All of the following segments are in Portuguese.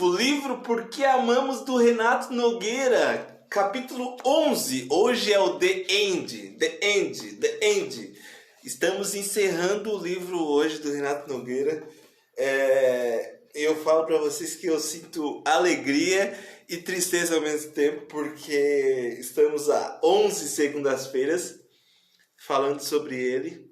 novo livro Por que Amamos, do Renato Nogueira, capítulo 11. Hoje é o The End. Estamos encerrando o livro hoje do Renato Nogueira. Eu falo para vocês que eu sinto alegria e tristeza ao mesmo tempo, porque estamos a 11 segundas-feiras falando sobre ele.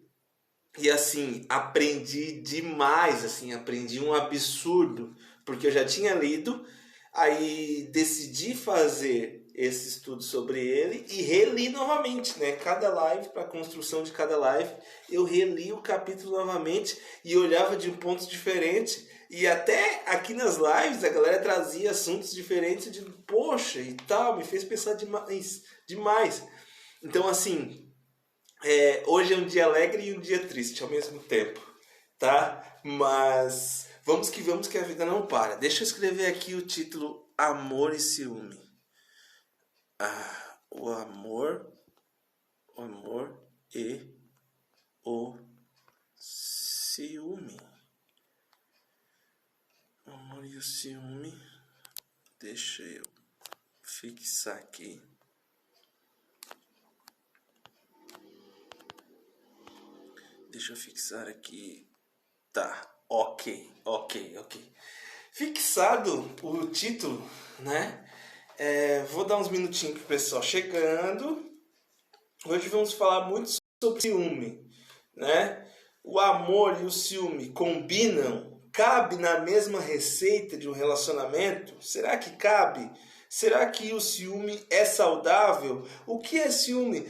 E assim, aprendi demais, aprendi um absurdo, porque eu já tinha lido, aí decidi fazer esse estudo sobre ele e reli novamente, né? Cada live, para a construção de cada live, eu reli o capítulo novamente e olhava de um ponto diferente. E até aqui nas lives a galera trazia assuntos diferentes de poxa e tal, me fez pensar demais. Então assim, hoje é um dia alegre e um dia triste ao mesmo tempo, tá? Mas vamos que a vida não para. Deixa eu escrever aqui o título: Amor e Ciúme. O amor e o ciúme. O amor e o ciúme. Deixa eu fixar aqui. Deixa eu fixar aqui. Tá, ok. Fixado o título, né? Vou dar uns minutinhos pro pessoal chegando. Hoje vamos falar muito sobre ciúme, né? O amor e o ciúme combinam? Cabe na mesma receita de um relacionamento? Será que cabe? Será que o ciúme é saudável? O que é ciúme?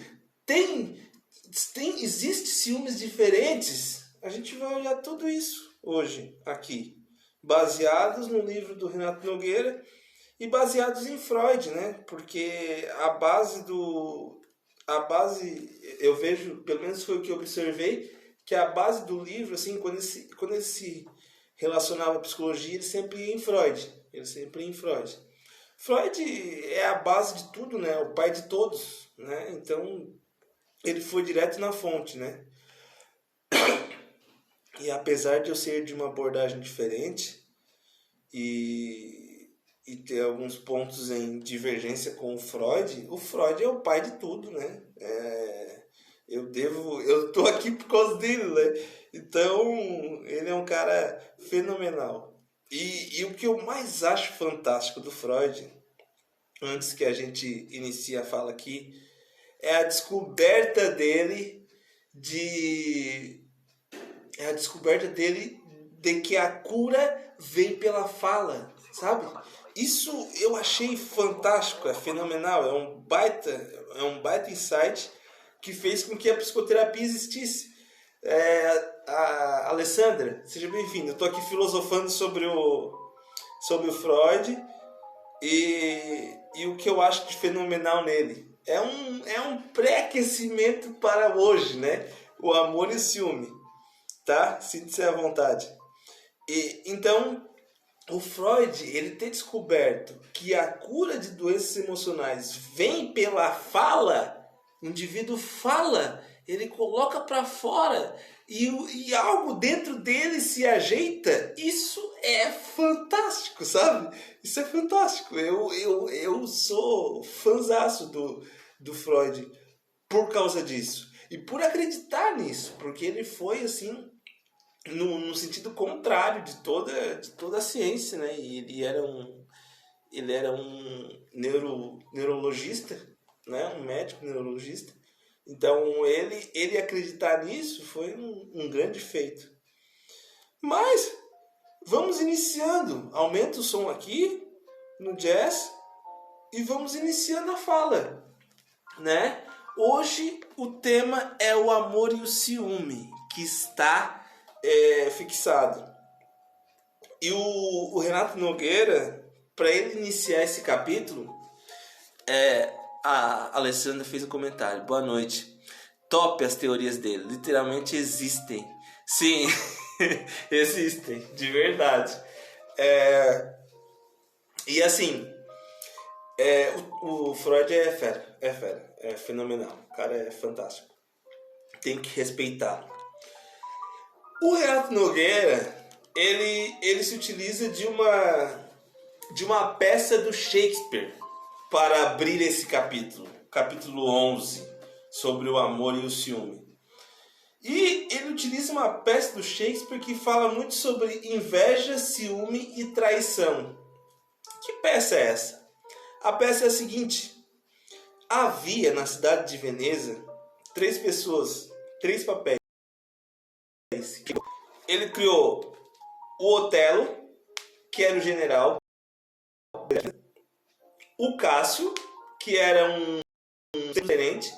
Existem ciúmes diferentes? A gente vai olhar tudo isso hoje aqui, baseados no livro do Renato Nogueira e baseados em Freud, né? Porque a base, eu vejo, pelo menos foi o que eu observei, que a base do livro, assim, quando ele se relacionava à psicologia, ele sempre ia em Freud. Freud é a base de tudo, né? O pai de todos, né? Então ele foi direto na fonte, né? E apesar de eu ser de uma abordagem diferente e ter alguns pontos em divergência com o Freud é o pai de tudo, né? Eu tô aqui por causa dele, né? Então, ele é um cara fenomenal. E o que eu mais acho fantástico do Freud, antes que a gente inicie a fala aqui, é a descoberta dele de que a cura vem pela fala, sabe? Isso eu achei fantástico, é fenomenal, é um baita insight que fez com que a psicoterapia existisse. A Alessandra, seja bem-vinda. Eu estou aqui filosofando sobre o Freud e o que eu acho de fenomenal nele. É um pré-aquecimento para hoje, né? O amor e o ciúme, tá? Sinta-se à vontade. Então, o Freud, ele ter descoberto que a cura de doenças emocionais vem pela fala, o indivíduo fala, ele coloca para fora e algo dentro dele se ajeita. Isso é fantástico, sabe? Isso é fantástico. Eu sou fãzaço do Freud por causa disso e por acreditar nisso, porque ele foi assim no sentido contrário de toda a ciência, né? E ele era um neurologista, né? Um médico neurologista. Então ele acreditar nisso foi um grande feito. Mas vamos iniciando. Aumenta o som aqui no jazz e vamos iniciando a fala, né? Hoje o tema é o amor e o ciúme, que está fixado. E o Renato Nogueira, para ele iniciar esse capítulo, a Alessandra fez um comentário: boa noite, top as teorias dele, literalmente existem. Sim, existem, de verdade. E assim, o Freud é fera, é fenomenal, o cara é fantástico, tem que respeitá-lo. O Renato Nogueira, ele se utiliza de uma de uma peça do Shakespeare para abrir esse capítulo 11, sobre o amor e o ciúme. E ele utiliza uma peça do Shakespeare que fala muito sobre inveja, ciúme e traição. Que peça é essa? A peça é a seguinte: havia na cidade de Veneza três pessoas, três papéis. Ele criou o Otelo, que era o general, o Cássio, que era um tenente,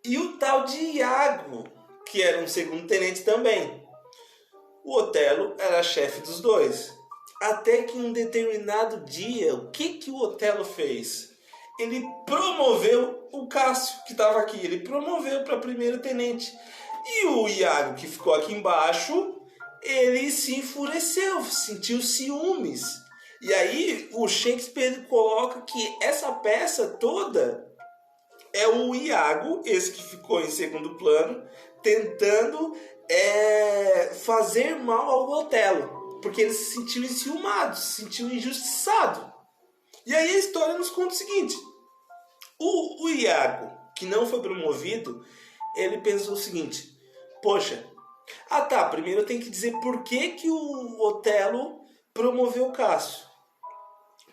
e o tal de Iago, que era um segundo tenente também. O Otelo era chefe dos dois. Até que em um determinado dia, o que o Otelo fez? Ele promoveu o Cássio, que estava aqui. Ele promoveu para primeiro tenente. E o Iago, que ficou aqui embaixo, ele se enfureceu, sentiu ciúmes. E aí o Shakespeare coloca que essa peça toda é o Iago, esse que ficou em segundo plano, tentando fazer mal ao Otelo, porque ele se sentiu enciumado, se sentiu injustiçado. E aí a história nos conta o seguinte: o Iago, que não foi promovido, ele pensou o seguinte: poxa, primeiro eu tenho que dizer por que o Otelo promoveu o Cássio.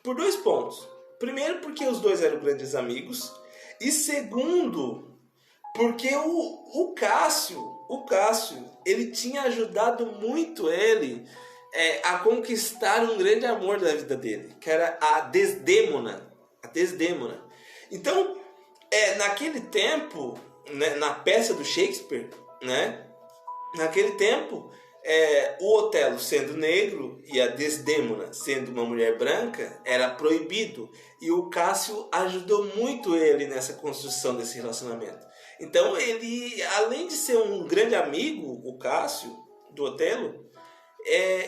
Por 2 pontos. Primeiro, porque os dois eram grandes amigos. E segundo, porque o Cássio, ele tinha ajudado muito ele a conquistar um grande amor da vida dele, que era a Desdémona. Então, naquele tempo, né, na peça do Shakespeare, né, naquele tempo, o Otelo sendo negro e a Desdémona sendo uma mulher branca era proibido, e o Cássio ajudou muito ele nessa construção desse relacionamento. Então ele, além de ser um grande amigo, o Cássio, do Otelo,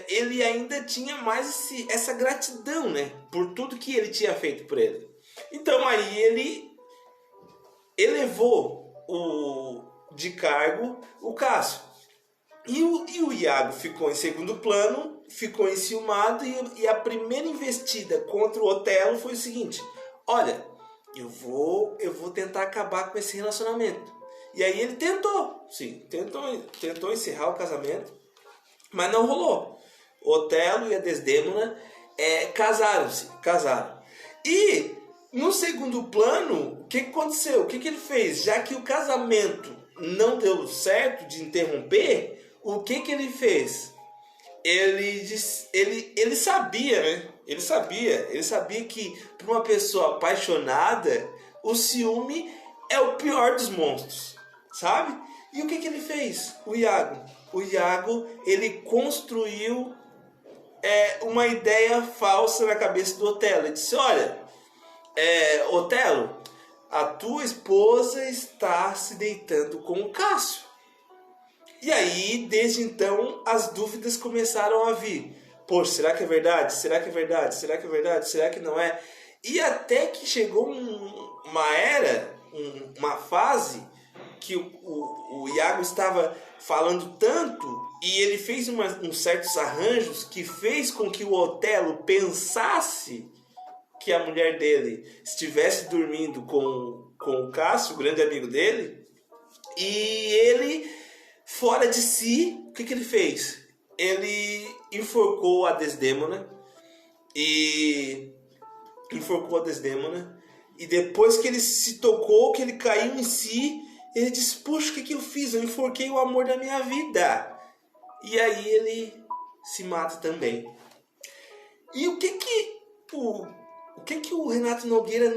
ele ainda tinha mais essa gratidão, né, por tudo que ele tinha feito por ele. Então aí ele elevou de cargo o Cássio. E o Iago ficou em segundo plano, ficou enciumado, e a primeira investida contra o Otelo foi o seguinte: olha, eu vou tentar acabar com esse relacionamento. E aí ele tentou encerrar o casamento, mas não rolou. O Otelo e a Desdémona casaram. E no segundo plano, o que aconteceu? O que ele fez? Já que o casamento não deu certo de interromper, o que ele fez? Ele sabia, né? Ele sabia que para uma pessoa apaixonada, o ciúme é o pior dos monstros, sabe? E o que ele fez? O Iago, ele construiu uma ideia falsa na cabeça do Otelo. Ele disse: olha, Otelo, a tua esposa está se deitando com o Cássio. E aí, desde então, as dúvidas começaram a vir. Poxa, será que é verdade? Será que é verdade? Será que é verdade? Será que não é? E até que chegou uma fase que o Iago estava falando tanto, e ele fez uns certos arranjos que fez com que o Otelo pensasse que a mulher dele estivesse dormindo com o Cássio, o grande amigo dele, e ele, fora de si, o que ele fez? Ele enforcou a Desdémona, e depois que ele se tocou, que ele caiu em si, ele disse: poxa, o que eu fiz? Eu enforquei o amor da minha vida. E aí ele se mata também. E o que o Renato Nogueira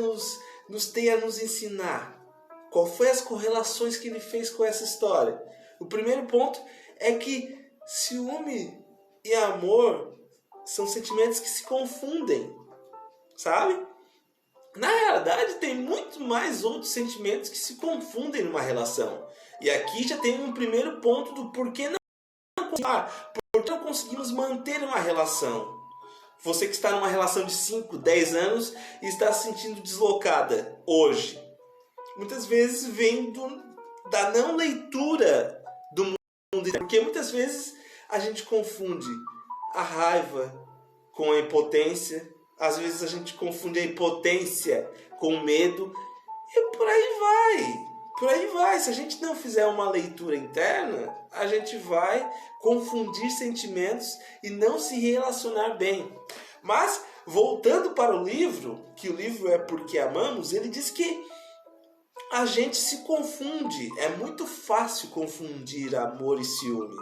nos tem a nos ensinar? Qual foi as correlações que ele fez com essa história? O primeiro ponto é que ciúme e amor são sentimentos que se confundem, sabe? Na realidade, tem muito mais outros sentimentos que se confundem numa relação. E aqui já tem um primeiro ponto do porquê não conseguimos manter uma relação. Você que está numa relação de 5, 10 anos e está se sentindo deslocada hoje, muitas vezes vem da não leitura do mundo, porque muitas vezes a gente confunde a raiva com a impotência, Às vezes a gente confunde a impotência com medo e por aí vai. Por aí vai. Se a gente não fizer uma leitura interna, a gente vai confundir sentimentos e não se relacionar bem. Mas, voltando para o livro, que o livro é Porque Amamos, ele diz que a gente se confunde. É muito fácil confundir amor e ciúme.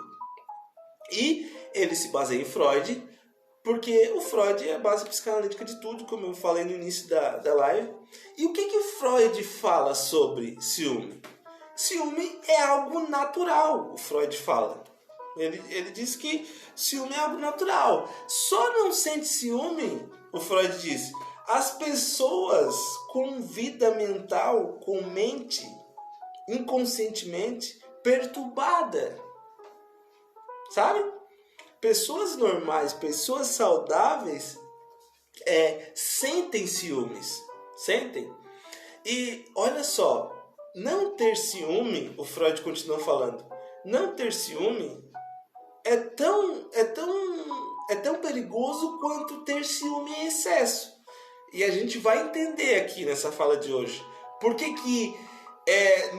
E ele se baseia em Freud, porque o Freud é a base psicanalítica de tudo, como eu falei no início da live. E o que Freud fala sobre ciúme? Ciúme é algo natural, o Freud fala. Ele diz que ciúme é algo natural. Só não sente ciúme, o Freud diz, as pessoas com vida mental, com mente inconscientemente perturbada. Sabe? Pessoas normais, pessoas saudáveis sentem ciúmes. Sentem. E olha só, não ter ciúme, o Freud continua falando, não ter ciúme é tão perigoso quanto ter ciúme em excesso. E a gente vai entender aqui nessa fala de hoje. Por que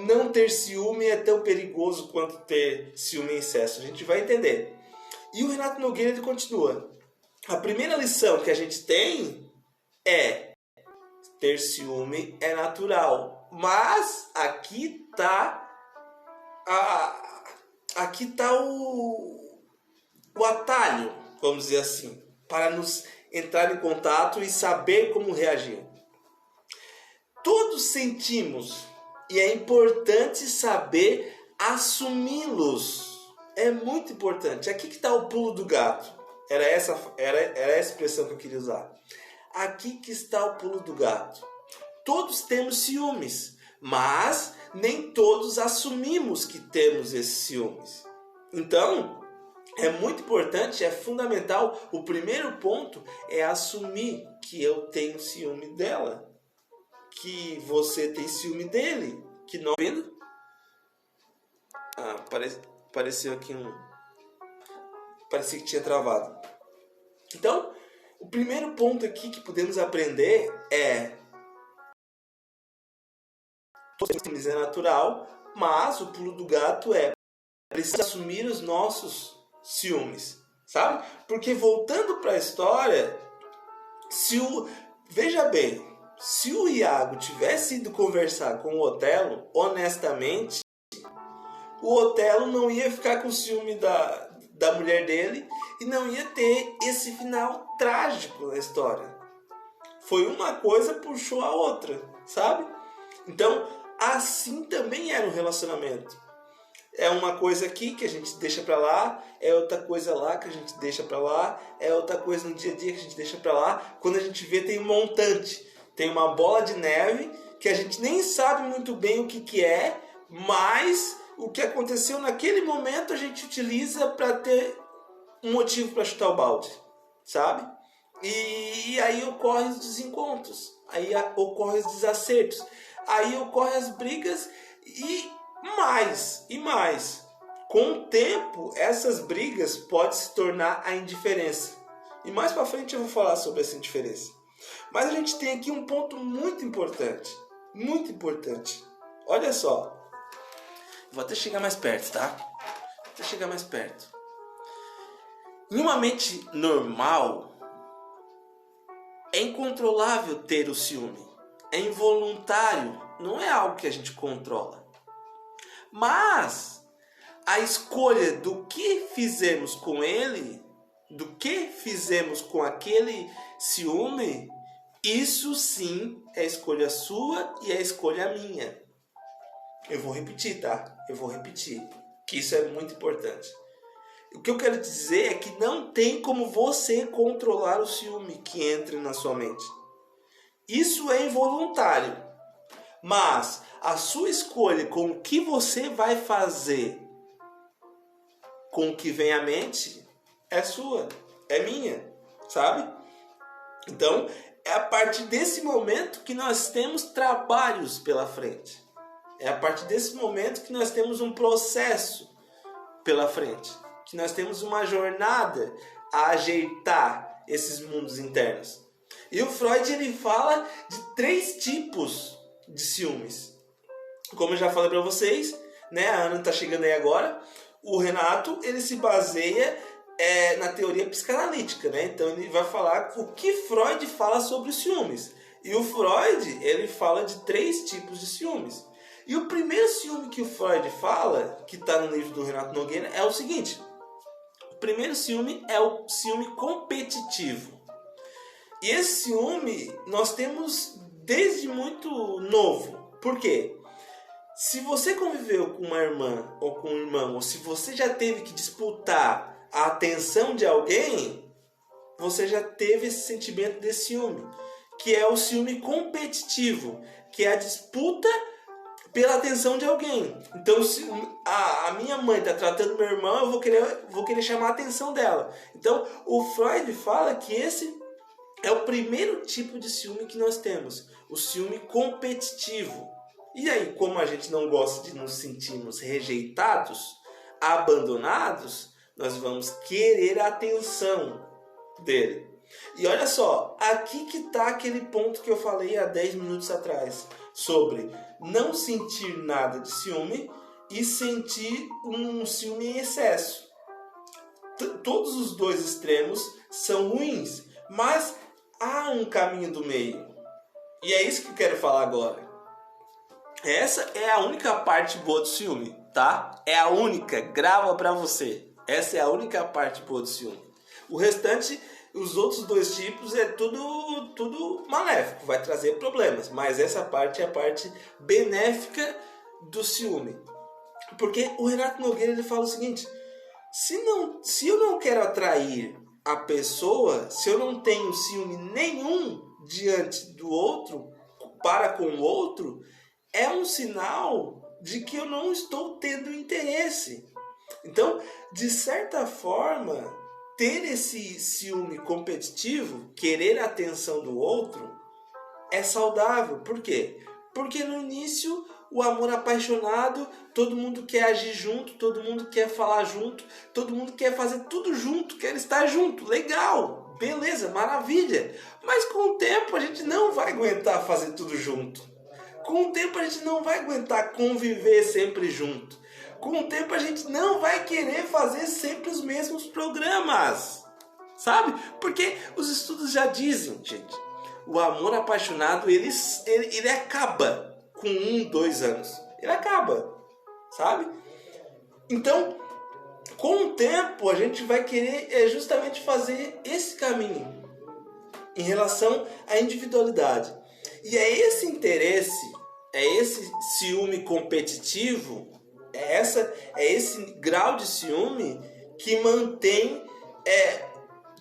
não ter ciúme é tão perigoso quanto ter ciúme em excesso? A gente vai entender. E o Renato Nogueira ele continua. A primeira lição que a gente tem é ter ciúme é natural. Mas aqui está o atalho, vamos dizer assim, para nos entrar em contato e saber como reagir. Todos sentimos e é importante saber assumi-los. É muito importante. Aqui que está o pulo do gato. Era essa a expressão que eu queria usar. Aqui que está o pulo do gato. Todos temos ciúmes, mas nem todos assumimos que temos esses ciúmes. Então, é muito importante, é fundamental. O primeiro ponto é assumir que eu tenho ciúme dela, que você tem ciúme dele, que não vendo. Pareceu aqui parecia que tinha travado. Então, o primeiro ponto aqui que podemos aprender é ciúmes é natural, mas o pulo do gato é preciso assumir os nossos ciúmes, sabe? Porque voltando para a história, veja bem, se o Iago tivesse ido conversar com o Otelo, honestamente, o Otelo não ia ficar com ciúme da mulher dele e não ia ter esse final trágico na história. Foi uma coisa puxou a outra, sabe? Então, assim também era um relacionamento. É uma coisa aqui que a gente deixa pra lá, é outra coisa lá que a gente deixa pra lá, é outra coisa no dia a dia que a gente deixa pra lá. Quando a gente vê, tem um montante, tem uma bola de neve que a gente nem sabe muito bem o que é, mas o que aconteceu naquele momento a gente utiliza para ter um motivo para chutar o balde, sabe? E aí ocorrem os desencontros, aí ocorrem os desacertos, aí ocorrem as brigas e mais. Com o tempo, essas brigas podem se tornar a indiferença. E mais para frente eu vou falar sobre essa indiferença. Mas a gente tem aqui um ponto muito importante. Muito importante. Olha só. Vou até chegar mais perto, tá? Vou até chegar mais perto. Em uma mente normal, é incontrolável ter o ciúme. É involuntário. Não é algo que a gente controla. Mas a escolha do que fizemos com ele, do que fizemos com aquele ciúme, isso sim é escolha sua e é escolha minha. Eu vou repetir, tá? Eu vou repetir, que isso é muito importante. O que eu quero dizer é que não tem como você controlar o ciúme que entra na sua mente. Isso é involuntário. Mas a sua escolha com o que você vai fazer com o que vem à mente é sua, é minha, sabe? Então, é a partir desse momento que nós temos trabalhos pela frente. É a partir desse momento que nós temos um processo pela frente. Que nós temos uma jornada a ajeitar esses mundos internos. E o Freud ele fala de 3 tipos de ciúmes. Como eu já falei para vocês, né, a Ana está chegando aí agora, o Renato ele se baseia na teoria psicanalítica, né? Então ele vai falar o que Freud fala sobre os ciúmes. E o Freud ele fala de 3 tipos de ciúmes. E o primeiro ciúme que o Freud fala, que está no livro do Renato Nogueira, é o seguinte. O primeiro ciúme é o ciúme competitivo. E esse ciúme nós temos desde muito novo. Por quê? Se você conviveu com uma irmã ou com um irmão, ou se você já teve que disputar a atenção de alguém, você já teve esse sentimento de ciúme, que é o ciúme competitivo, que é a disputa pela atenção de alguém. Então, se a minha mãe está tratando meu irmão, eu vou querer chamar a atenção dela. Então, o Freud fala que esse é o primeiro tipo de ciúme que nós temos, o ciúme competitivo. E aí, como a gente não gosta de nos sentirmos rejeitados, abandonados, nós vamos querer a atenção dele. E olha só, aqui que está aquele ponto que eu falei há 10 minutos atrás, sobre não sentir nada de ciúme e sentir um ciúme em excesso. Todos os dois extremos são ruins, mas há um caminho do meio. E é isso que eu quero falar agora. Essa é a única parte boa do ciúme, tá? É a única, grava pra você. Essa é a única parte boa do ciúme. O restante, os outros 2 tipos é tudo maléfico, vai trazer problemas. Mas essa parte é a parte benéfica do ciúme. Porque o Renato Nogueira ele fala o seguinte: se eu não quero atrair a pessoa, se eu não tenho ciúme nenhum diante do outro, para com o outro, é um sinal de que eu não estou tendo interesse. Então, de certa forma, ter esse ciúme competitivo, querer a atenção do outro, é saudável. Por quê? Porque no início, o amor apaixonado, todo mundo quer agir junto, todo mundo quer falar junto, todo mundo quer fazer tudo junto, quer estar junto. Legal, beleza, maravilha. Mas com o tempo a gente não vai aguentar fazer tudo junto. Com o tempo a gente não vai aguentar conviver sempre junto. Com o tempo a gente não vai querer fazer sempre os mesmos programas. Sabe? Porque os estudos já dizem, gente, o amor apaixonado ele acaba com 1, 2 anos. Ele acaba, sabe? Então, com o tempo a gente vai querer justamente fazer esse caminho em relação à individualidade. E é esse interesse, é esse ciúme competitivo, é esse grau de ciúme que mantém,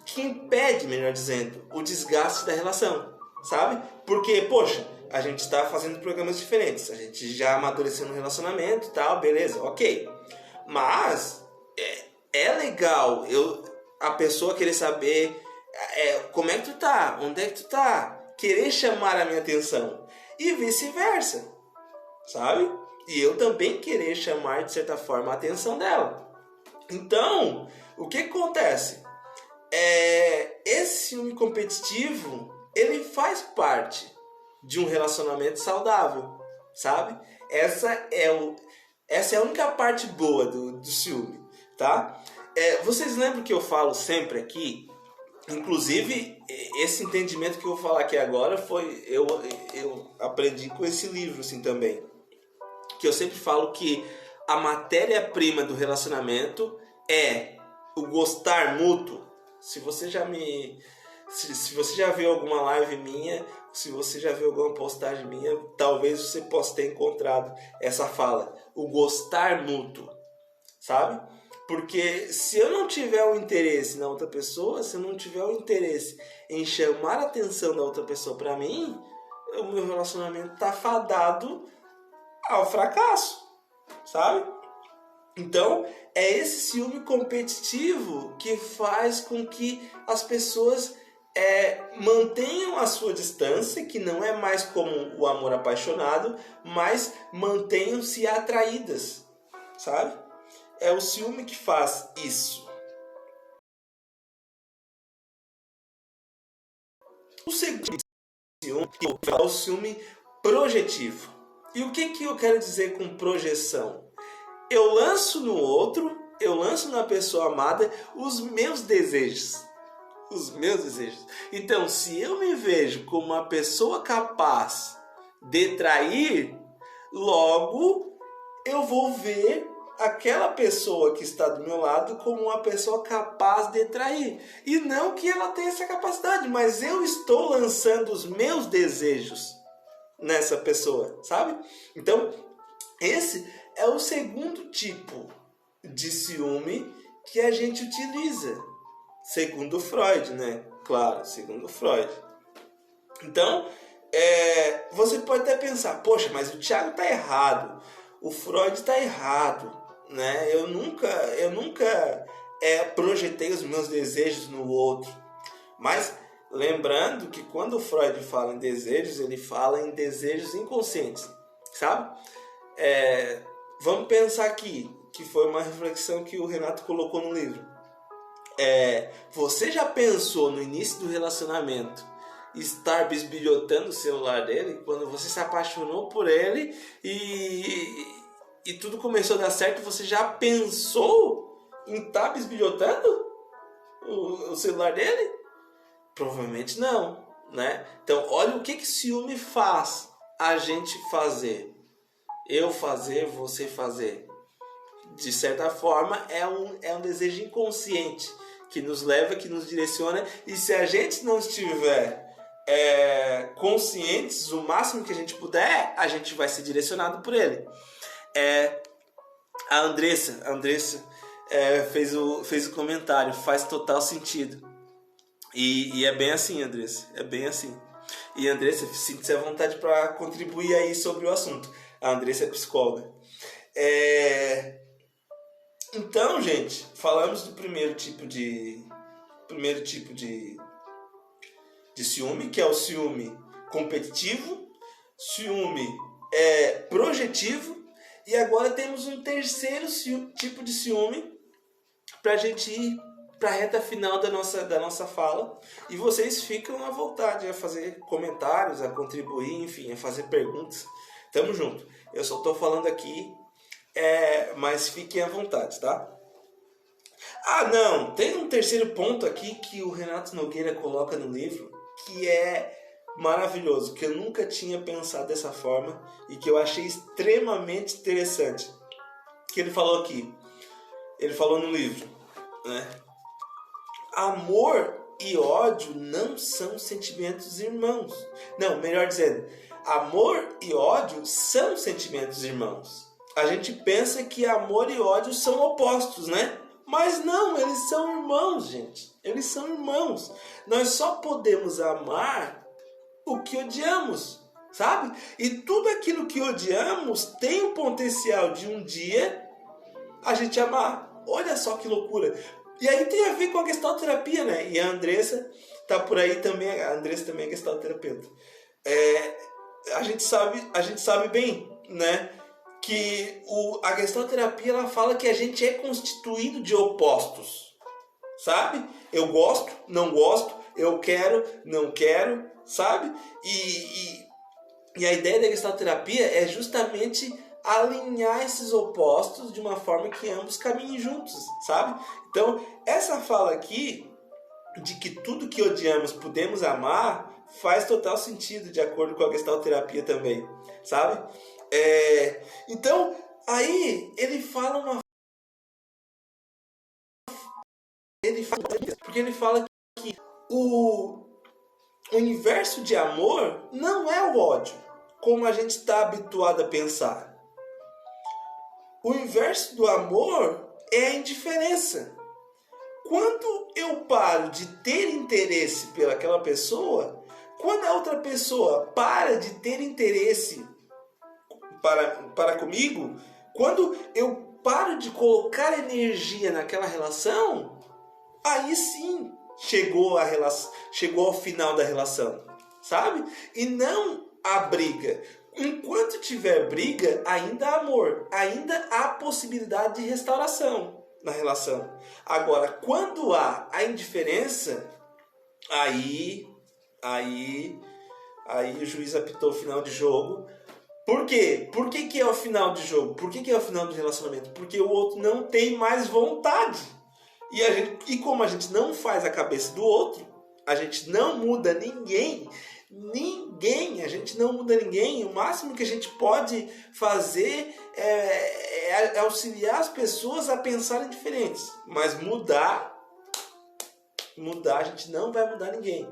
que impede, melhor dizendo, o desgaste da relação, sabe? Porque, poxa, a gente está fazendo programas diferentes, a gente já amadureceu no relacionamento e tal, beleza, ok. Mas é legal a pessoa querer saber como é que tu tá, onde é que tu tá, querer chamar a minha atenção e vice-versa, sabe? E eu também querer chamar de certa forma a atenção dela. Então, o que acontece? Esse ciúme competitivo, ele faz parte de um relacionamento saudável, sabe? Essa é a única parte boa do ciúme, tá? Vocês lembram que eu falo sempre aqui? Inclusive, esse entendimento que eu vou falar aqui agora eu aprendi com esse livro assim também. Que eu sempre falo que a matéria-prima do relacionamento é o gostar mútuo. Se você já viu alguma live minha, se você já viu alguma postagem minha, talvez você possa ter encontrado essa fala, o gostar mútuo, sabe? Porque se eu não tiver o interesse na outra pessoa, se eu não tiver o interesse em chamar a atenção da outra pessoa para mim, o meu relacionamento está fadado ao fracasso, sabe? Então, é esse ciúme competitivo que faz com que as pessoas mantenham a sua distância, que não é mais como o amor apaixonado, mas mantenham-se atraídas, sabe? É o ciúme que faz isso. O segundo ciúme é o ciúme projetivo. E o que eu quero dizer com projeção? Eu lanço no outro, eu lanço na pessoa amada os meus desejos. Os meus desejos. Então, se eu me vejo como uma pessoa capaz de trair, logo eu vou ver aquela pessoa que está do meu lado como uma pessoa capaz de trair. E não que ela tenha essa capacidade, mas eu estou lançando os meus desejos nessa pessoa, sabe? Então, esse é o segundo tipo de ciúme que a gente utiliza, segundo Freud, né? Claro, segundo Freud. Então, você pode até pensar, poxa, mas o Thiago está errado, o Freud está errado, né? Eu nunca projetei os meus desejos no outro. Mas lembrando que quando o Freud fala em desejos, ele fala em desejos inconscientes, sabe? Vamos pensar aqui, que foi uma reflexão que o Renato colocou no livro. Você já pensou no início do relacionamento estar bisbilhotando o celular dele, quando você se apaixonou por ele e tudo começou a dar certo, você já pensou em estar bisbilhotando o celular dele? Provavelmente não, né? Então, olha o que ciúme faz a gente fazer. Eu fazer, você fazer. De certa forma, é um desejo inconsciente que nos leva, que nos direciona. E se a gente não estiver conscientes o máximo que a gente puder, a gente vai ser direcionado por ele. A Andressa fez o comentário, faz total sentido. E é bem assim, Andressa, é bem assim. E Andressa, sinta-se à vontade para contribuir aí sobre o assunto. A Andressa é psicóloga. Então, gente, falamos do primeiro tipo de ciúme, que é o ciúme competitivo, ciúme projetivo, e agora temos um terceiro tipo de ciúme para a gente ir para a reta final da nossa fala, e vocês ficam à vontade a fazer comentários, a contribuir, enfim, a fazer perguntas. Tamo junto. Eu só estou falando aqui, mas fiquem à vontade, tá? Ah, não! Tem um terceiro ponto aqui que o Renato Nogueira coloca no livro, que é maravilhoso, que eu nunca tinha pensado dessa forma e que eu achei extremamente interessante. Que ele falou aqui, ele falou no livro, né? Amor e ódio não são sentimentos irmãos. Não, melhor dizendo, amor e ódio são sentimentos irmãos. A gente pensa que amor e ódio são opostos, né? Mas não, eles são irmãos, gente. Eles são irmãos. Nós só podemos amar o que odiamos, sabe? E tudo aquilo que odiamos tem o potencial de um dia a gente amar. Olha só que loucura. E aí tem a ver com a gestalterapia, né? E a Andressa tá por aí também. A Andressa também é gestalterapeuta. A gente sabe bem, né? Que a gestalterapia, ela fala que a gente é constituído de opostos, sabe? Eu gosto, não gosto, eu quero, não quero, sabe? E a ideia da gestalterapia é justamente alinhar esses opostos de uma forma que ambos caminhem juntos, sabe? Então, essa fala aqui, de que tudo que odiamos podemos amar, faz total sentido, de acordo com a gestalterapia também, sabe? Então, aí ele fala porque ele fala que o inverso de amor não é o ódio, como a gente está habituado a pensar. O inverso do amor é a indiferença. Quando eu paro de ter interesse pelaquela pessoa, quando a outra pessoa para de ter interesse para comigo, quando eu paro de colocar energia naquela relação, aí sim chegou ao final da relação, sabe? E não a briga. Enquanto tiver briga, ainda há amor, ainda há possibilidade de restauração na relação. Agora, quando há a indiferença, aí Aí o juiz apitou o final de jogo. Por quê? Por que é o final de jogo? Por que é o final do relacionamento? Porque o outro não tem mais vontade. E como a gente não faz a cabeça do outro, a gente não muda ninguém. A gente não muda ninguém. O máximo que a gente pode fazer é auxiliar as pessoas a pensarem diferentes. Mas mudar, a gente não vai mudar ninguém.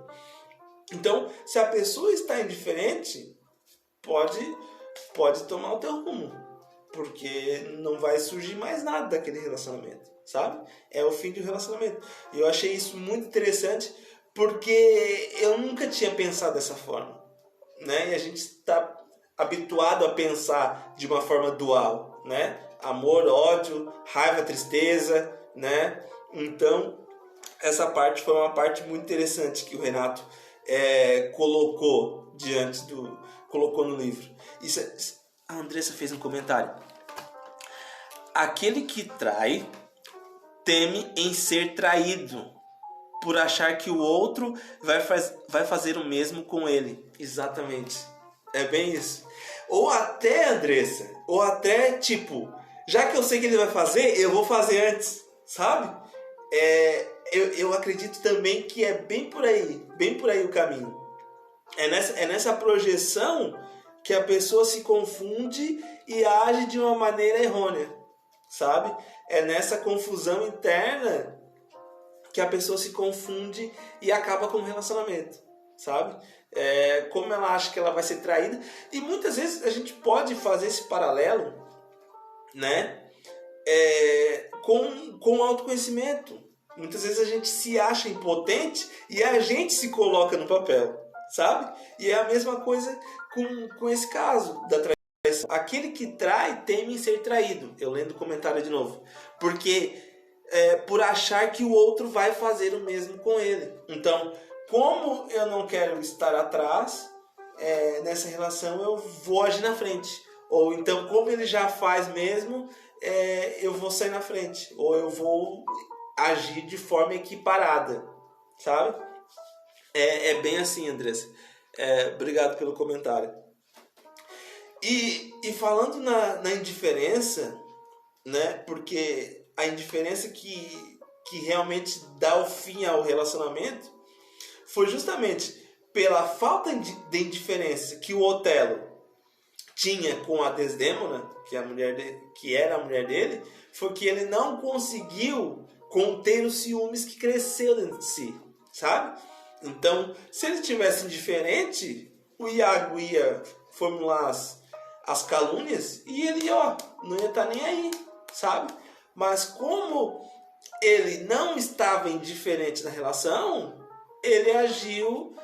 Então, se a pessoa está indiferente, pode tomar o teu rumo, porque não vai surgir mais nada daquele relacionamento, sabe? É o fim do relacionamento. E eu achei isso muito interessante, porque eu nunca tinha pensado dessa forma, né? E a gente está habituado a pensar de uma forma dual, né? Amor, ódio, raiva, tristeza, né? Então, essa parte foi uma parte muito interessante que o Renato colocou colocou no livro. A Andressa fez um comentário. Aquele que trai teme em ser traído, por achar que o outro vai fazer o mesmo com ele. Exatamente. É bem isso. Ou até, Andressa, tipo, já que eu sei que ele vai fazer, eu vou fazer antes, sabe? Eu acredito também que é bem por aí o caminho. É nessa projeção que a pessoa se confunde e age de uma maneira errônea, sabe? É nessa confusão interna que a pessoa se confunde e acaba com o relacionamento, sabe? Como ela acha que ela vai ser traída. E muitas vezes a gente pode fazer esse paralelo, né? Com o autoconhecimento. Muitas vezes a gente se acha impotente e a gente se coloca no papel, sabe? E é a mesma coisa com esse caso da traição. Aquele que trai teme em ser traído. Eu lendo o comentário de novo. Porque por achar que o outro vai fazer o mesmo com ele. Então, como eu não quero estar atrás nessa relação, eu vou agir na frente. Ou então, como ele já faz mesmo, eu vou sair na frente. Ou eu vou agir de forma equiparada, sabe? É bem assim, Andressa. Obrigado pelo comentário. E falando na indiferença, né? Porque a indiferença que realmente dá o fim ao relacionamento foi justamente pela falta de indiferença que o Otelo tinha com a Desdémona, que era a mulher dele, foi que ele não conseguiu conter os ciúmes que cresceu dentro de si, sabe? Então, se ele tivesse indiferente, o Iago ia formular as calúnias e ele, não ia estar nem aí, sabe? Mas como ele não estava indiferente na relação, ele agiu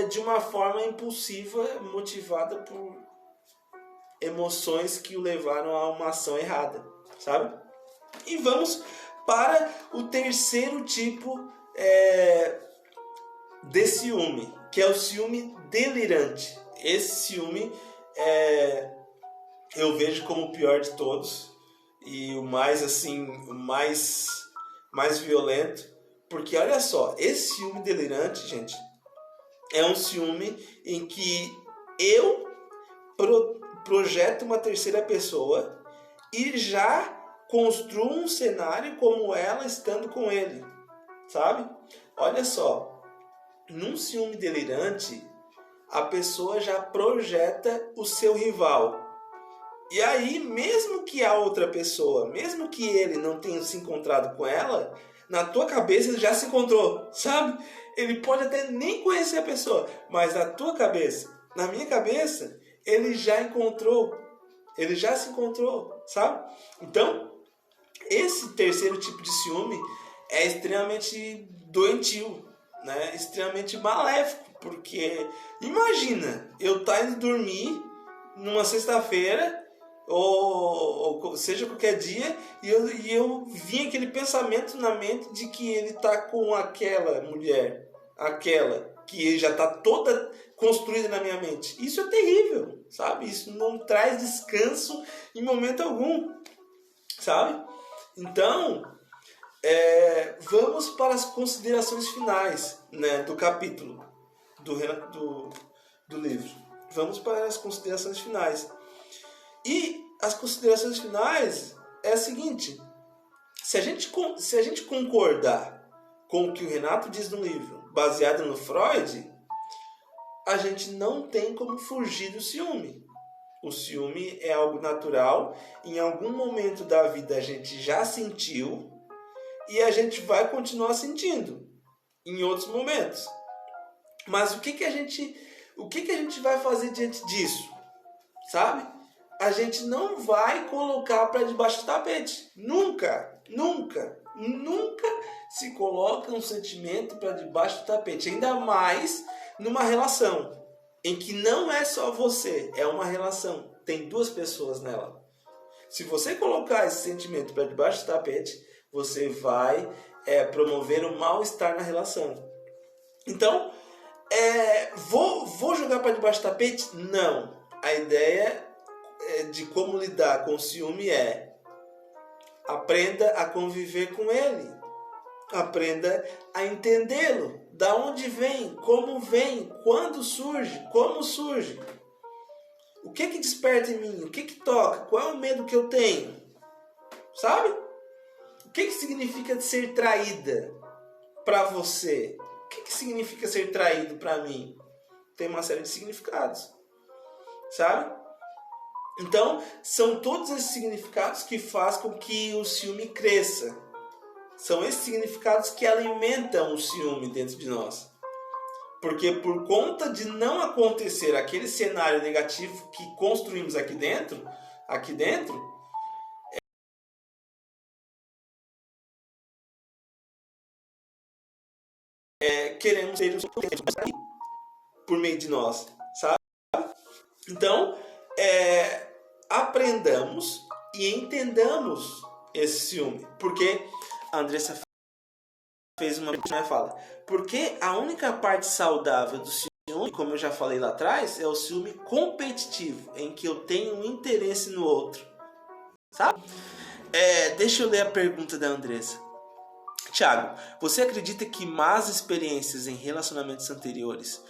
de uma forma impulsiva, motivada por emoções que o levaram a uma ação errada, sabe? E vamos para o terceiro tipo de ciúme, que é o ciúme delirante. Esse ciúme eu vejo como o pior de todos e o mais violento, porque olha só, esse ciúme delirante, gente, é um ciúme em que eu projeto uma terceira pessoa e já construo um cenário como ela estando com ele, sabe? Olha só, num ciúme delirante, a pessoa já projeta o seu rival. E aí, mesmo que a outra pessoa, mesmo que ele não tenha se encontrado com ela, na tua cabeça ele já se encontrou, sabe? Ele pode até nem conhecer a pessoa, mas na tua cabeça, na minha cabeça, ele já se encontrou, sabe? Então, esse terceiro tipo de ciúme é extremamente doentio, né? Extremamente maléfico, porque imagina, eu tá indo dormir numa sexta-feira, ou seja, qualquer dia, e eu vi aquele pensamento na mente de que ele tá com aquela mulher, aquela que já tá toda construída na minha mente. Isso é terrível, sabe? Isso não traz descanso em momento algum, sabe? Então, vamos para as considerações finais, né, do capítulo. do livro. Vamos para as considerações finais. E as considerações finais é a seguinte: se a gente concordar com o que o Renato diz no livro, baseado no Freud, a gente não tem como fugir do ciúme. O ciúme é algo natural, em algum momento da vida a gente já sentiu e a gente vai continuar sentindo em outros momentos. Mas o que a gente vai fazer diante disso? Sabe? A gente não vai colocar para debaixo do tapete. Nunca, nunca, nunca se coloca um sentimento para debaixo do tapete. Ainda mais numa relação em que não é só você, é uma relação. Tem duas pessoas nela. Se você colocar esse sentimento para debaixo do tapete, você vai promover o mal-estar na relação. Então, vou jogar para debaixo do tapete? Não. A ideia de como lidar com o ciúme aprenda a conviver com ele. Aprenda a entendê-lo. Da onde vem, quando surge, como surge. O que desperta em mim? O que toca? Qual é o medo que eu tenho? Sabe? O que significa ser traída para você? O que significa ser traído para mim? Tem uma série de significados. Sabe? Então, são todos esses significados que fazem com que o ciúme cresça. São esses significados que alimentam o ciúme dentro de nós. Porque por conta de não acontecer aquele cenário negativo que construímos aqui dentro, queremos ter o ciúme por meio de nós, sabe? Então, aprendamos e entendamos esse ciúme. Porque a Andressa fez uma fala. Porque a única parte saudável do ciúme, como eu já falei lá atrás, é o ciúme competitivo, em que eu tenho um interesse no outro. Sabe? Deixa eu ler a pergunta da Andressa. Tiago, você acredita que más experiências em relacionamentos anteriores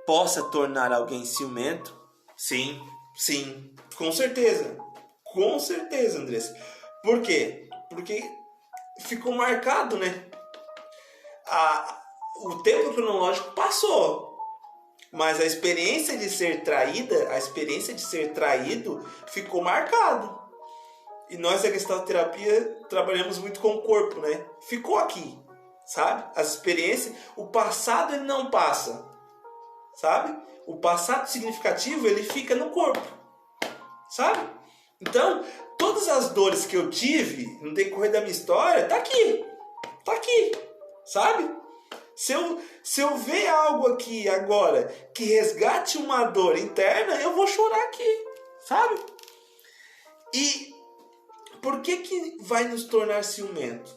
possa tornar alguém ciumento? Sim, com certeza. Com certeza, Andressa. Por quê? Porque ficou marcado, né? O tempo cronológico passou, mas a experiência de ser traída, a experiência de ser traído ficou marcado. E nós da Gestalterapia trabalhamos muito com o corpo, né? Ficou aqui, sabe? As experiências, o passado ele não passa, sabe? O passado significativo ele fica no corpo, sabe? Então, todas as dores que eu tive no decorrer da minha história, tá aqui, sabe? Se eu ver algo aqui agora que resgate uma dor interna, eu vou chorar aqui, sabe? E por que vai nos tornar ciumento?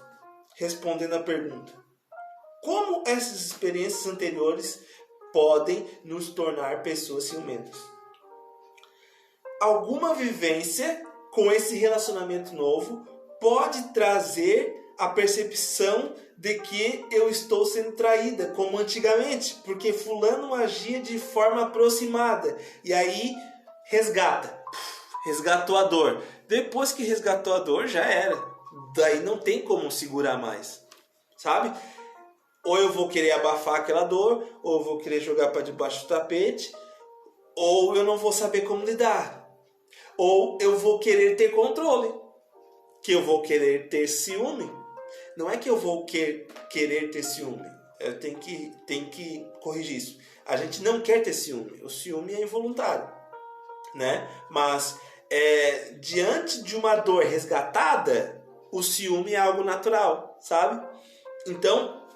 Respondendo a pergunta. Como essas experiências anteriores podem nos tornar pessoas ciumentas? Alguma vivência com esse relacionamento novo pode trazer a percepção de que eu estou sendo traída, como antigamente, porque fulano agia de forma aproximada. E aí resgatou a dor. Depois que resgatou a dor, já era. Daí não tem como segurar mais, sabe? Ou eu vou querer abafar aquela dor, ou eu vou querer jogar para debaixo do tapete, ou eu não vou saber como lidar. Ou eu vou querer ter controle, que eu vou querer ter ciúme. Não é que eu vou querer ter ciúme. Eu tenho que corrigir isso. A gente não quer ter ciúme. O ciúme é involuntário, né? Mas diante de uma dor resgatada, o ciúme é algo natural, sabe? Então,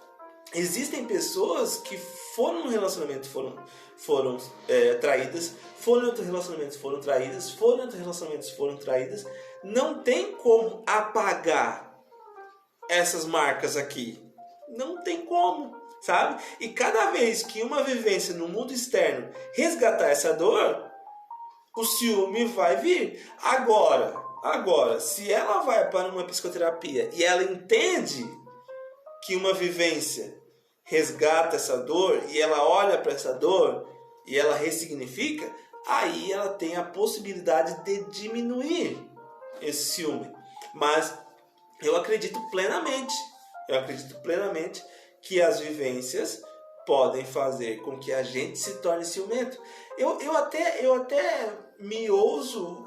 existem pessoas que foram no relacionamento, foram traídas, foram em outro relacionamento, foram traídas, foram em outro relacionamento, foram traídas. Não tem como apagar essas marcas aqui. Não tem como, sabe? E cada vez que uma vivência no mundo externo resgatar essa dor, o ciúme vai vir. Agora, se ela vai para uma psicoterapia e ela entende que uma vivência resgata essa dor e ela olha para essa dor e ela ressignifica, aí ela tem a possibilidade de diminuir esse ciúme. Mas eu acredito plenamente que as vivências podem fazer com que a gente se torne ciumento. Eu até me ouso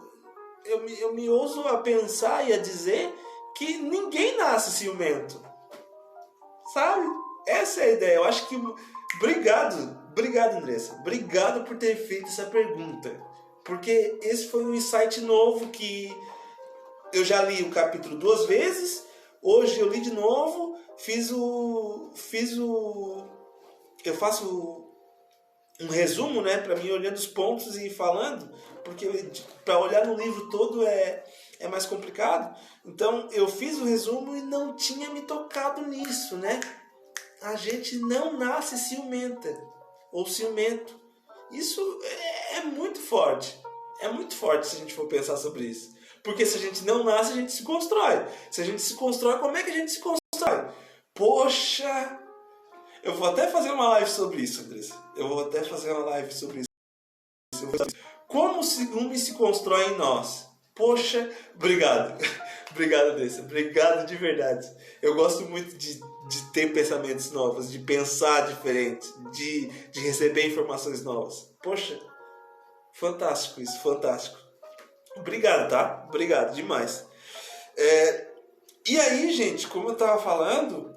a pensar e a dizer que ninguém nasce ciumento, sabe? Essa é a ideia. Eu acho que... Obrigado, Andressa. Obrigado por ter feito essa pergunta, porque esse foi um insight novo que eu já li o capítulo 2 vezes. Hoje eu li de novo, eu faço um resumo, né, para mim, olhando os pontos e falando, porque para olhar no livro todo é mais complicado. Então eu fiz o resumo e não tinha me tocado nisso, né? A gente não nasce ciumenta ou ciumento. Isso é muito forte. É muito forte se a gente for pensar sobre isso. Porque se a gente não nasce, a gente se constrói. Se a gente se constrói, como é que a gente se constrói? Poxa! Eu vou até fazer uma live sobre isso, Andressa. Como o ciúme se constrói em nós? Poxa, obrigado. Obrigado, Andressa. Obrigado de verdade. Eu gosto muito de ter pensamentos novos, de pensar diferente, de receber informações novas. Poxa, fantástico isso, fantástico. Obrigado, tá? Obrigado demais. E aí, gente, como eu estava falando,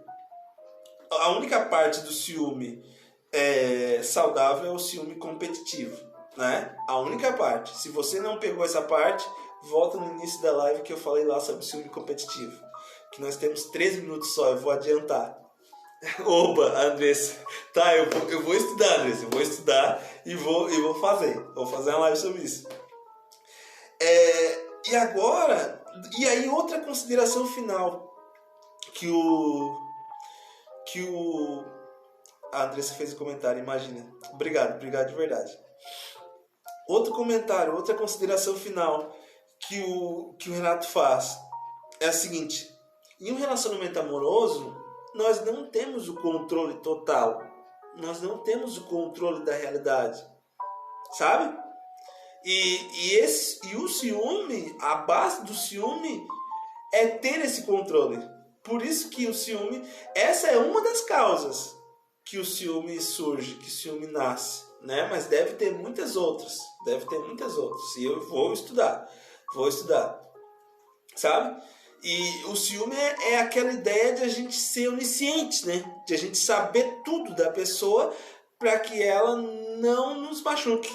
a única parte do ciúme saudável é o ciúme competitivo, né? A única parte. Se você não pegou essa parte, volta no início da live que eu falei lá sobre o ciúme competitivo. Que nós temos 13 minutos só, eu vou adiantar. Oba, Andressa. Tá, eu vou estudar, Andressa. Eu vou estudar e vou fazer. Vou fazer uma live sobre isso. E agora, e aí outra consideração final que a Andressa fez um comentário, imagina. Obrigado de verdade. Outro comentário, outra consideração final que o Renato faz é a seguinte: em um relacionamento amoroso, nós não temos o controle total. Nós não temos o controle da realidade. Sabe? E o ciúme, a base do ciúme é ter esse controle. Por isso que o ciúme, essa é uma das causas que o ciúme surge, que o ciúme nasce, né? Mas deve ter muitas outras. E eu vou estudar, sabe? E o ciúme é aquela ideia de a gente ser onisciente, né? De a gente saber tudo da pessoa para que ela não nos machuque,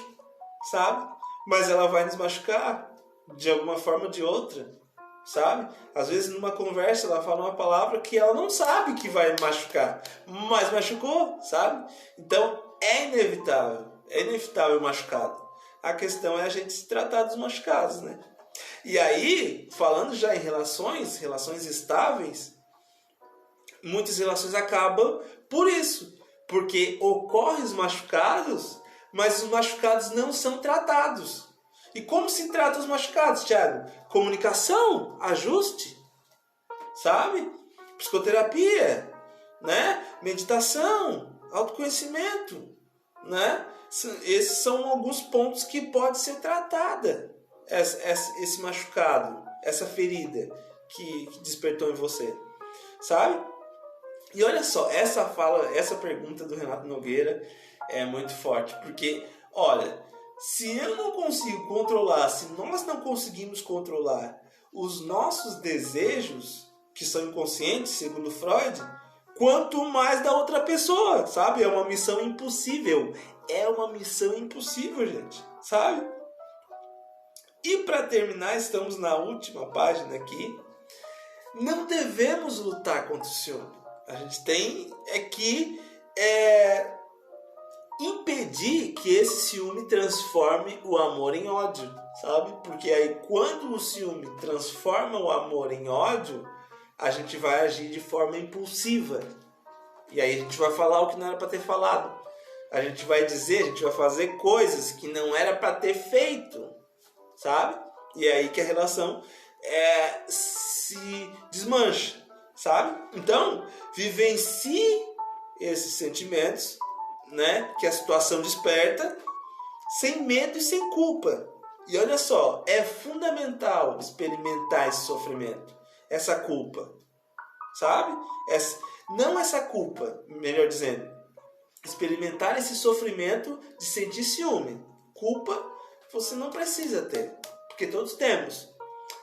sabe? Mas ela vai nos machucar de alguma forma ou de outra, sabe? Às vezes numa conversa ela fala uma palavra que ela não sabe que vai machucar, mas machucou, sabe? Então é inevitável machucado. A questão é a gente se tratar dos machucados, né? E aí, falando já em relações estáveis, muitas relações acabam por isso, porque ocorrem os machucados, mas os machucados não são tratados. E como se trata os machucados, Thiago? Comunicação, ajuste, sabe? Psicoterapia, né? Meditação, autoconhecimento, né? Esses são alguns pontos que pode ser tratada esse machucado, essa ferida que despertou em você, sabe? E olha só, essa pergunta do Renato Nogueira é muito forte, porque, olha, se eu não consigo controlar, se nós não conseguimos controlar os nossos desejos, que são inconscientes, segundo Freud, quanto mais da outra pessoa, sabe? É uma missão impossível. É uma missão impossível, gente, sabe? E para terminar, estamos na última página aqui. Não devemos lutar contra o ciúme. A gente tem que impedir que esse ciúme transforme o amor em ódio, sabe? Porque aí quando o ciúme transforma o amor em ódio, a gente vai agir de forma impulsiva. E aí a gente vai falar o que não era para ter falado. A gente vai fazer coisas que não era para ter feito, sabe? E é aí que a relação se desmancha, sabe? Então, vivencie esses sentimentos, né, que a situação desperta, sem medo e sem culpa. E olha só, é fundamental experimentar esse sofrimento, essa culpa, sabe? Não essa culpa, melhor dizendo, experimentar esse sofrimento de sentir ciúme. Culpa você não precisa ter, porque todos temos,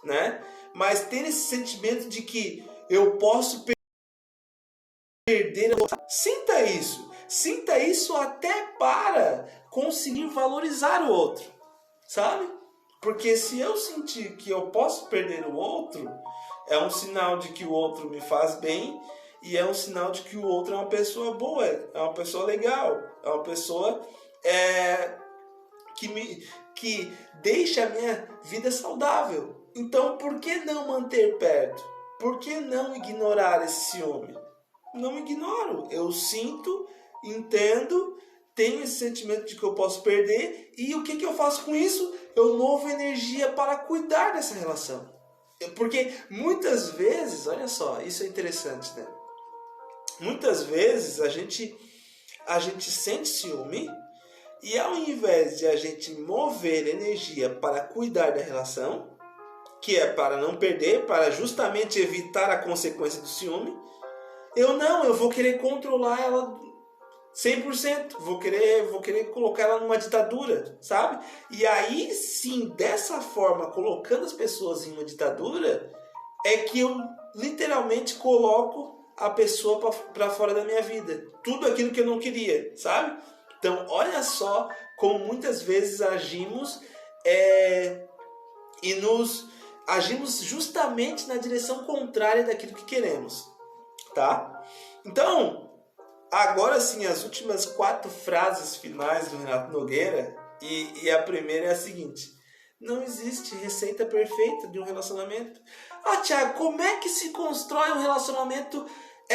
né? Mas ter esse sentimento de que eu posso perder, sinta isso até para conseguir valorizar o outro, sabe? Porque se eu sentir que eu posso perder o outro, é um sinal de que o outro me faz bem e é um sinal de que o outro é uma pessoa boa, é uma pessoa legal, é uma pessoa que deixa a minha vida saudável. Então, por que não manter perto? Por que não ignorar esse ciúme? Não ignoro, eu sinto, entendo, tenho esse sentimento de que eu posso perder, e o que eu faço com isso? Eu movo energia para cuidar dessa relação. Porque muitas vezes, olha só, isso é interessante, né? Muitas vezes a gente sente ciúme, e ao invés de a gente mover energia para cuidar da relação, que é para não perder, para justamente evitar a consequência do ciúme, eu vou querer controlar ela 100%, vou querer colocar ela numa ditadura, sabe? E aí sim, dessa forma, colocando as pessoas em uma ditadura, é que eu literalmente coloco a pessoa para fora da minha vida. Tudo aquilo que eu não queria, sabe? Então, olha só como muitas vezes agimos agimos justamente na direção contrária daquilo que queremos, tá? Então, agora sim, as últimas 4 frases finais do Renato Nogueira, e a primeira é a seguinte: não existe receita perfeita de um relacionamento. Ah, Thiago, como é que se constrói um relacionamento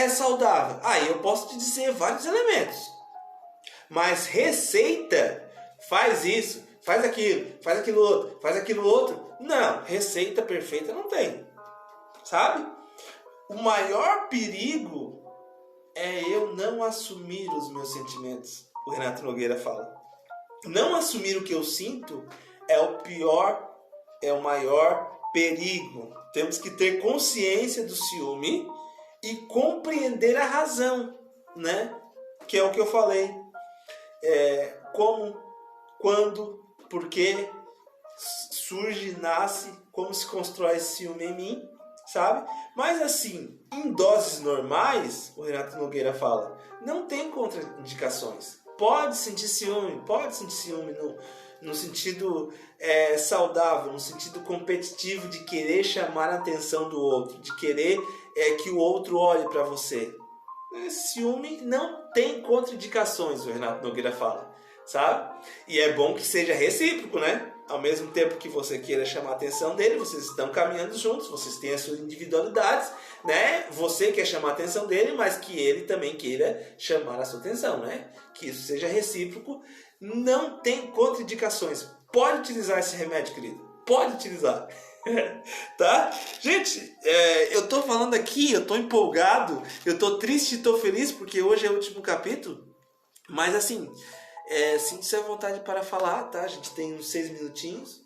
saudável? Eu posso te dizer vários elementos, mas receita, faz isso, faz aquilo outro. Não, receita perfeita não tem, sabe? O maior perigo é eu não assumir os meus sentimentos, o Renato Nogueira fala. Não assumir o que eu sinto é o maior perigo. Temos que ter consciência do ciúme e compreender a razão, né? Que é o que eu falei. Como, quando, por que surge, nasce, como se constrói esse ciúme em mim, sabe? Mas assim, em doses normais, o Renato Nogueira fala, não tem contraindicações. Pode sentir ciúme no sentido saudável, no sentido competitivo de querer chamar a atenção do outro, de querer que o outro olhe para você. Ciúme não tem contraindicações, o Renato Nogueira fala, sabe? E é bom que seja recíproco, né? Ao mesmo tempo que você queira chamar a atenção dele, vocês estão caminhando juntos, vocês têm as suas individualidades, né? Você quer chamar a atenção dele, mas que ele também queira chamar a sua atenção, né? Que isso seja recíproco. Não tem contraindicações. Pode utilizar esse remédio, querido. Pode utilizar. Tá? Gente, eu tô falando aqui, eu tô empolgado, eu tô triste e tô feliz porque hoje é o último capítulo. Mas assim, sinta-se à vontade para falar, tá? A gente tem uns 6 minutinhos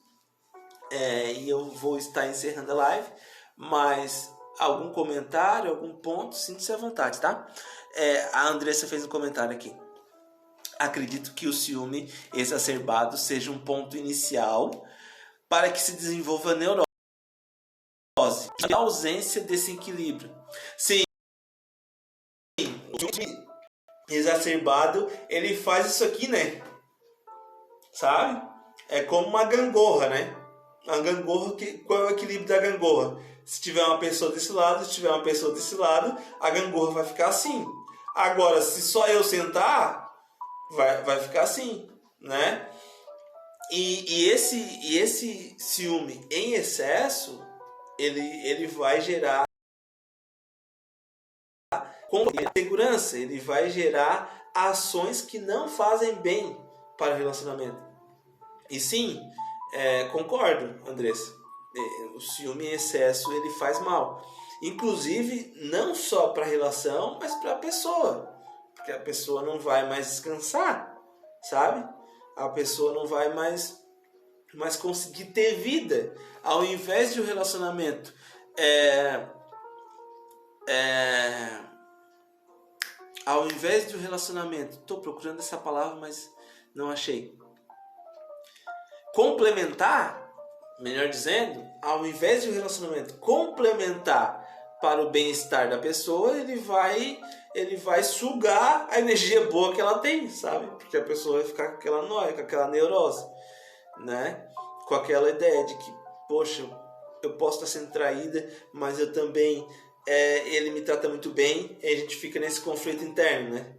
e eu vou estar encerrando a live. Mas algum comentário, algum ponto, sinta-se à vontade, tá? A Andressa fez um comentário aqui. Acredito que o ciúme exacerbado seja um ponto inicial para que se desenvolva a neurose, a ausência desse equilíbrio. Sim, o ciúme exacerbado, ele faz isso aqui, né? Sabe? É como uma gangorra, né? A gangorra, qual é o equilíbrio da gangorra? Se tiver uma pessoa desse lado, se tiver uma pessoa desse lado, a gangorra vai ficar assim. Agora, se só eu sentar, vai ficar assim, né? E esse ciúme em excesso, ele vai gerar insegurança, ele vai gerar ações que não fazem bem para o relacionamento. E sim, concordo, Andressa. O ciúme em excesso ele faz mal. Inclusive, não só para a relação, mas para a pessoa. Porque a pessoa não vai mais descansar, sabe? A pessoa não vai mais conseguir ter vida. Ao invés de um relacionamento ao invés de um relacionamento, estou procurando essa palavra, mas não achei. Complementar, melhor dizendo, ao invés de um relacionamento complementar para o bem-estar da pessoa, ele vai sugar a energia boa que ela tem, sabe? Porque a pessoa vai ficar com aquela noia, com aquela neurose, né? Com aquela ideia de que, poxa, eu posso estar sendo traída, mas eu também, ele me trata muito bem, e a gente fica nesse conflito interno, né?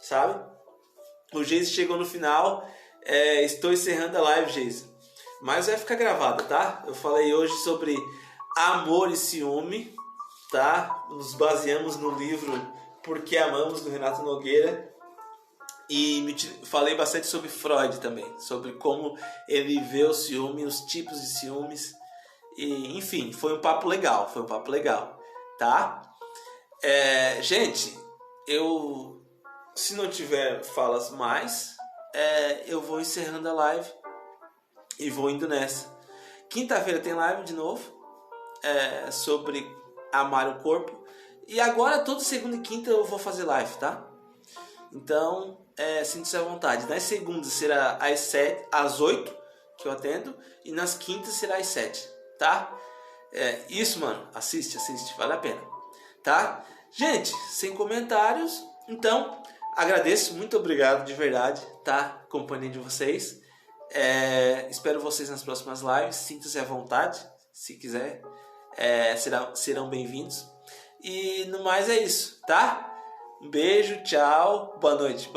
Sabe? O Geise chegou no final, estou encerrando a live, Geise. Mas vai ficar gravada, tá? Eu falei hoje sobre amor e ciúme, tá? Nos baseamos no livro Porque Amamos, do Renato Nogueira. E falei bastante sobre Freud também, sobre como ele vê o ciúme, os tipos de ciúmes. E, enfim, foi um papo legal, tá? Gente, se não tiver falas mais, eu vou encerrando a live e vou indo nessa. Quinta-feira tem live de novo, sobre amar o corpo. E agora, todo segunda e quinta eu vou fazer live, tá? Então, sinta-se à vontade. Nas segundas será às 8 que eu atendo. E nas quintas será às 7, tá? Isso, mano. Assiste, vale a pena, tá? Gente, sem comentários. Então, agradeço, muito obrigado de verdade, tá? Companhia de vocês. Espero vocês nas próximas lives. Sinta-se à vontade, se quiser. Serão bem-vindos. E no mais é isso, tá? Um beijo, tchau, boa noite.